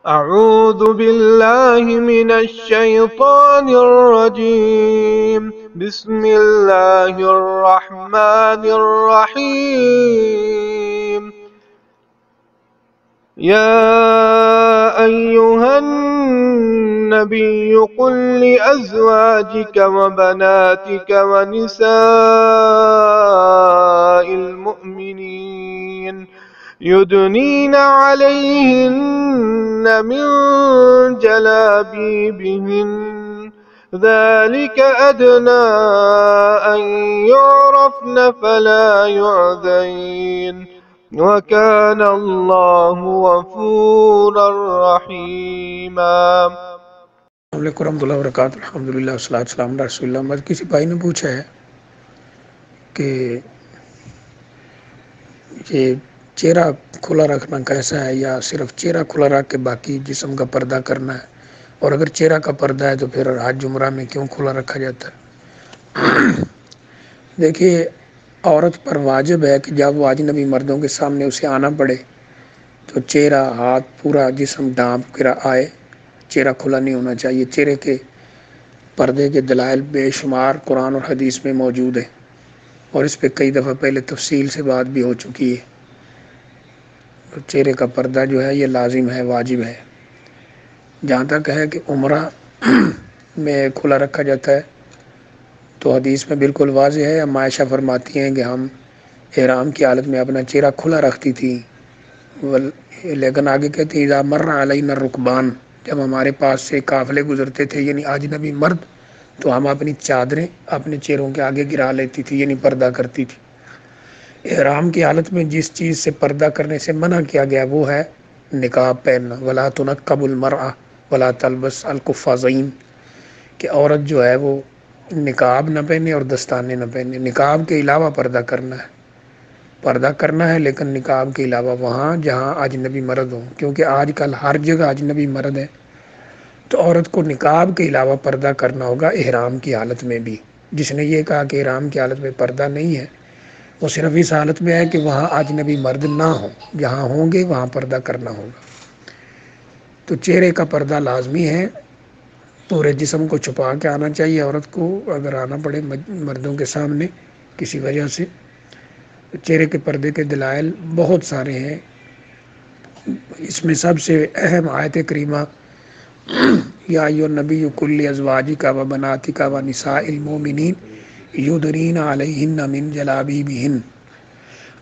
أعوذ بالله من الشيطان الرجيم. بسم الله الرحمن الرحيم. يا أيها النبي قل لأزواجك وبناتك ونساء المؤمنين يدنين عليهن من جلابيبهن ذلك أدنى أن يعرفن فلا يعذين وكان الله غفورا رحيما. السلام علیکم ورحمۃ اللہ وبرکاتہ. الحمد للہ والصلاۃ والسلام علی رسول اللہ. کسی بھائی نے پوچھا ہے کہ یہ چہرہ کھلا رکھنا کیسا ہے، یا صرف چہرہ کھلا رکھ کے باقی جسم کا پردہ کرنا ہے، اور اگر چہرہ کا پردہ ہے تو پھر حج عمرہ میں کیوں کھلا رکھا جاتا ہے؟ دیکھیے، عورت پر واجب ہے کہ جب وہ اجنبی مردوں کے سامنے اسے آنا پڑے تو چہرہ، ہاتھ، پورا جسم ڈھانپ کر آئے. چہرہ کھلا نہیں ہونا چاہیے. چہرے کے پردے کے دلائل بے شمار قرآن اور حدیث میں موجود ہیں، اور اس پہ کئی دفعہ پہلے تفصیل سے بات بھی ہو چکی ہے. چہرے کا پردہ جو ہے یہ لازم ہے، واجب ہے. جہاں تک ہے کہ عمرہ میں کھلا رکھا جاتا ہے تو حدیث میں بالکل واضح ہے. ام عائشہ فرماتی ہیں کہ ہم احرام کی حالت میں اپنا چہرہ کھلا رکھتی تھی، لیکن آگے کہتے ہیں اذا مر علینا الرکبان، جب ہمارے پاس سے قافلے گزرتے تھے یعنی اجنبی مرد، تو ہم اپنی چادریں اپنے چہروں کے آگے گرا لیتی تھی، یعنی پردہ کرتی تھی. احرام کی حالت میں جس چیز سے پردہ کرنے سے منع کیا گیا وہ ہے نقاب پہننا. ولا تنقب المرأة ولا تلبس القفازین، کہ عورت جو ہے وہ نقاب نہ پہنے اور دستانے نہ پہنے. نقاب کے علاوہ پردہ کرنا ہے، پردہ کرنا ہے لیکن نقاب کے علاوہ وہاں جہاں اجنبی مرد ہوں، کیونکہ آج کل ہر جگہ اجنبی مرد ہے. تو عورت کو نقاب کے علاوہ پردہ کرنا ہوگا احرام کی حالت میں بھی. جس نے یہ کہا کہ احرام کی حالت میں پردہ نہیں ہے، وہ صرف اس حالت میں ہے کہ وہاں اجنبی مرد نہ ہوں. جہاں ہوں گے وہاں پردہ کرنا ہوگا. تو چہرے کا پردہ لازمی ہے. پورے جسم کو چھپا کے آنا چاہیے عورت کو اگر آنا پڑے مردوں کے سامنے کسی وجہ سے. چہرے کے پردے کے دلائل بہت سارے ہیں. اس میں سب سے اہم آیت کریمہ یا ایھا النبی قل لازواجک و بناتک و نساء المؤمنین یدنین علیہن من جلابیبہن.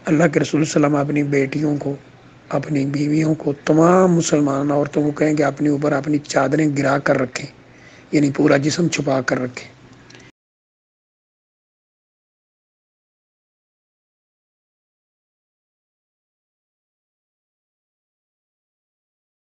اللہ کے رسول صلی اللہ علیہ وسلم اپنی بیٹیوں کو، اپنی بیویوں کو، تمام مسلمان عورتوں کو کہیں کہ اپنے اوپر اپنی چادریں گرا کر رکھیں، یعنی پورا جسم چھپا کر رکھیں.